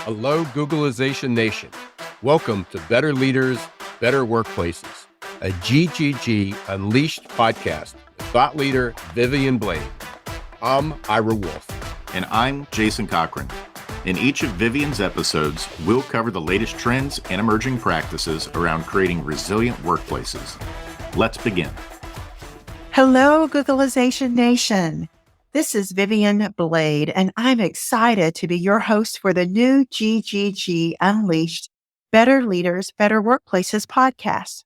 Hello, Googleization Nation. Welcome to Better Leaders, Better Workplaces, a GGG Unleashed podcast with thought leader Vivian Blade. I'm Ira Wolf. And I'm Jason Cochran. In each of Vivian's episodes, we'll cover the latest trends and emerging practices around creating resilient workplaces. Let's begin. Hello, Googleization Nation. This is Vivian Blade, and I'm excited to be your host for the new GGG Unleashed Better Leaders, Better Workplaces podcast.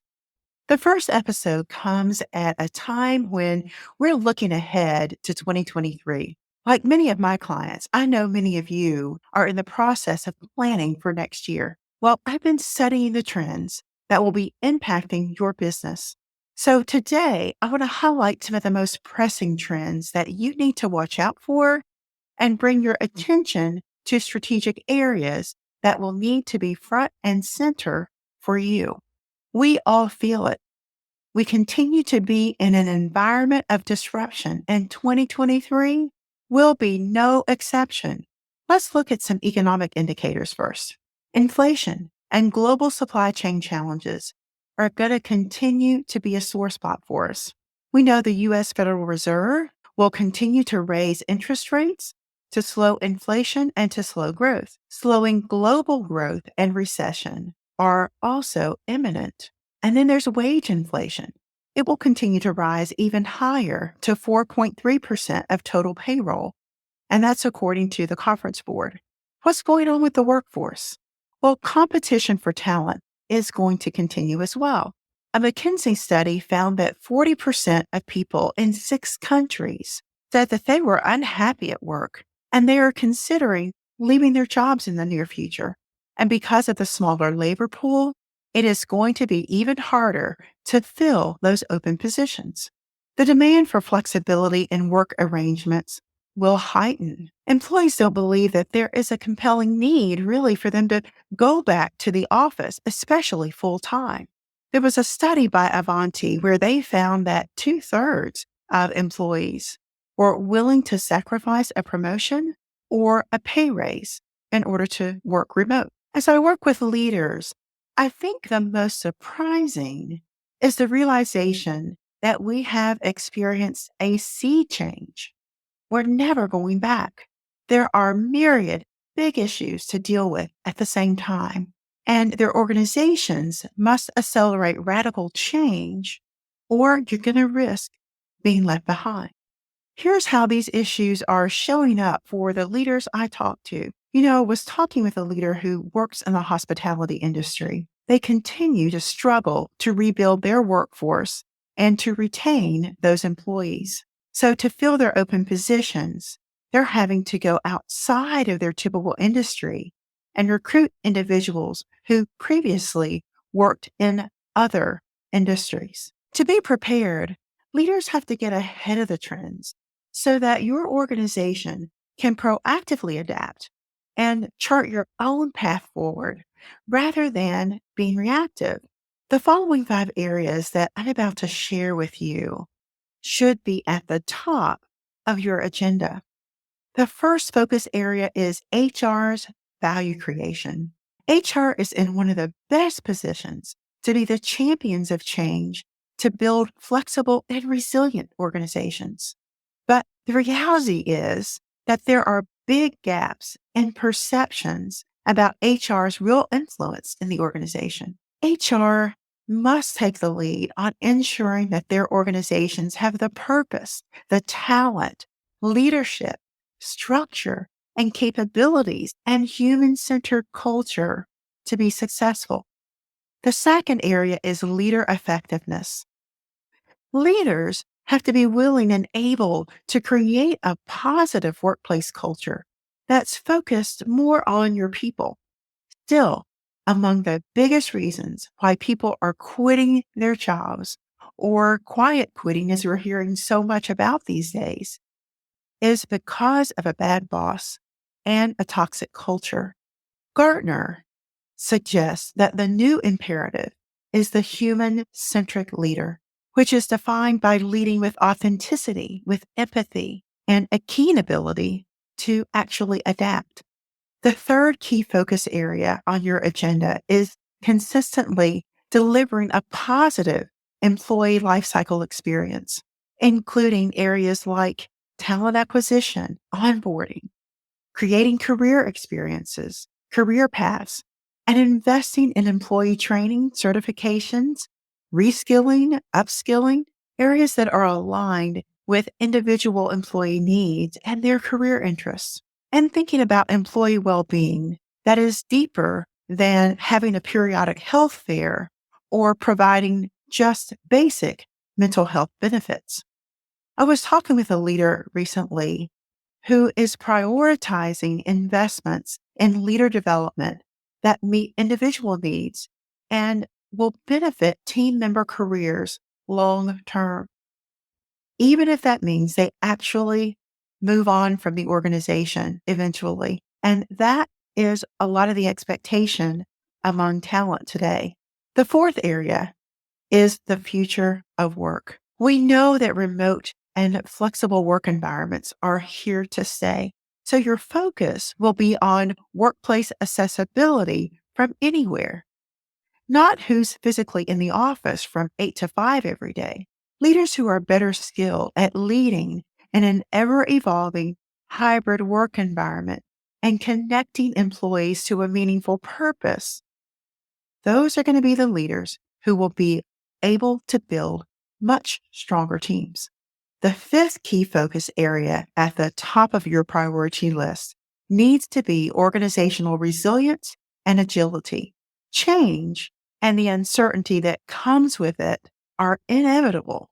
The first episode comes at a time when we're looking ahead to 2023. Like many of my clients, I know many of you are in the process of planning for next year. Well, I've been studying the trends that will be impacting your business. So today, I want to highlight some of the most pressing trends that you need to watch out for and bring your attention to strategic areas that will need to be front and center for you. We all feel it. We continue to be in an environment of disruption, and 2023 will be no exception. Let's look at some economic indicators first. Inflation and global supply chain challenges are going to continue to be a sore spot for us. We know the U.S. Federal Reserve will continue to raise interest rates to slow inflation and to slow growth. Slowing global growth and recession are also imminent. And then there's wage inflation. It will continue to rise even higher to 4.3% of total payroll. And that's according to the Conference Board. What's going on with the workforce? Well, competition for talent is going to continue as well. A McKinsey study found that 40% of people in 6 countries said that they were unhappy at work and they are considering leaving their jobs in the near future. And because of the smaller labor pool, it is going to be even harder to fill those open positions. The demand for flexibility in work arrangements will heighten. Employees don't believe that there is a compelling need really for them to go back to the office, especially full-time. There was a study by Avanti where they found that 2/3 of employees were willing to sacrifice a promotion or a pay raise in order to work remote. As I work with leaders, I think the most surprising is the realization that we have experienced a sea change. We're never going back. There are myriad big issues to deal with at the same time, and their organizations must accelerate radical change, or you're going to risk being left behind. Here's how these issues are showing up for the leaders I talk to. I was talking with a leader who works in the hospitality industry. They continue to struggle to rebuild their workforce and to retain those employees. So to fill their open positions, they're having to go outside of their typical industry and recruit individuals who previously worked in other industries. To be prepared, leaders have to get ahead of the trends so that your organization can proactively adapt and chart your own path forward rather than being reactive. The following 5 areas that I'm about to share with you should be at the top of your agenda. The first focus area is HR's value creation. HR is in one of the best positions to be the champions of change to build flexible and resilient organizations. But the reality is that there are big gaps in perceptions about HR's real influence in the organization. HR must take the lead on ensuring that their organizations have the purpose, the talent, leadership, structure, and capabilities and human-centered culture to be successful. The second area is leader effectiveness. Leaders have to be willing and able to create a positive workplace culture that's focused more on your people. Still, among the biggest reasons why people are quitting their jobs, or quiet quitting as we're hearing so much about these days, is because of a bad boss and a toxic culture. Gartner suggests that the new imperative is the human-centric leader, which is defined by leading with authenticity, with empathy, and a keen ability to actually adapt. The third key focus area on your agenda is consistently delivering a positive employee lifecycle experience, including areas like talent acquisition, onboarding, creating career experiences, career paths, and investing in employee training, certifications, reskilling, upskilling, areas that are aligned with individual employee needs and their career interests. And thinking about employee well-being that is deeper than having a periodic health fair or providing just basic mental health benefits. I was talking with a leader recently who is prioritizing investments in leader development that meet individual needs and will benefit team member careers long term, even if that means they actually move on from the organization eventually. And that is a lot of the expectation among talent today. The fourth area is the future of work. We know that remote and flexible work environments are here to stay. So your focus will be on workplace accessibility from anywhere, not who's physically in the office from 8 to 5 every day. Leaders who are better skilled at leading in an ever-evolving hybrid work environment and connecting employees to a meaningful purpose. Those are going to be the leaders who will be able to build much stronger teams. The fifth key focus area at the top of your priority list needs to be organizational resilience and agility. Change and the uncertainty that comes with it are inevitable.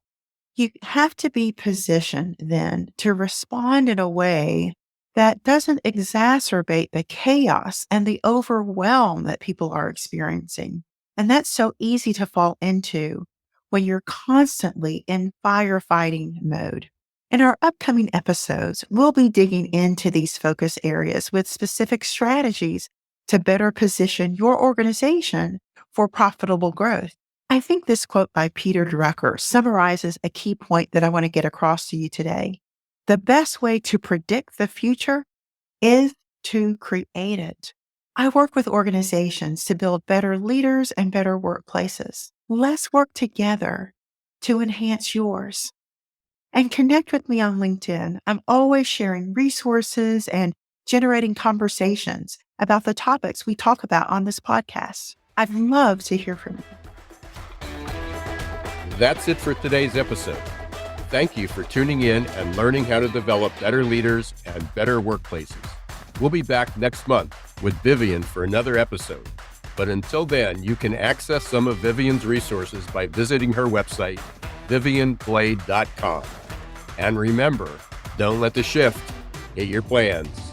You have to be positioned then to respond in a way that doesn't exacerbate the chaos and the overwhelm that people are experiencing. And that's so easy to fall into when you're constantly in firefighting mode. In our upcoming episodes, we'll be digging into these focus areas with specific strategies to better position your organization for profitable growth. I think this quote by Peter Drucker summarizes a key point that I want to get across to you today. The best way to predict the future is to create it. I work with organizations to build better leaders and better workplaces. Let's work together to enhance yours. And connect with me on LinkedIn. I'm always sharing resources and generating conversations about the topics we talk about on this podcast. I'd love to hear from you. That's it for today's episode. Thank you for tuning in and learning how to develop better leaders and better workplaces. We'll be back next month with Vivian for another episode. But until then, you can access some of Vivian's resources by visiting her website, vivianblade.com. And remember, don't let the shift hit your plans.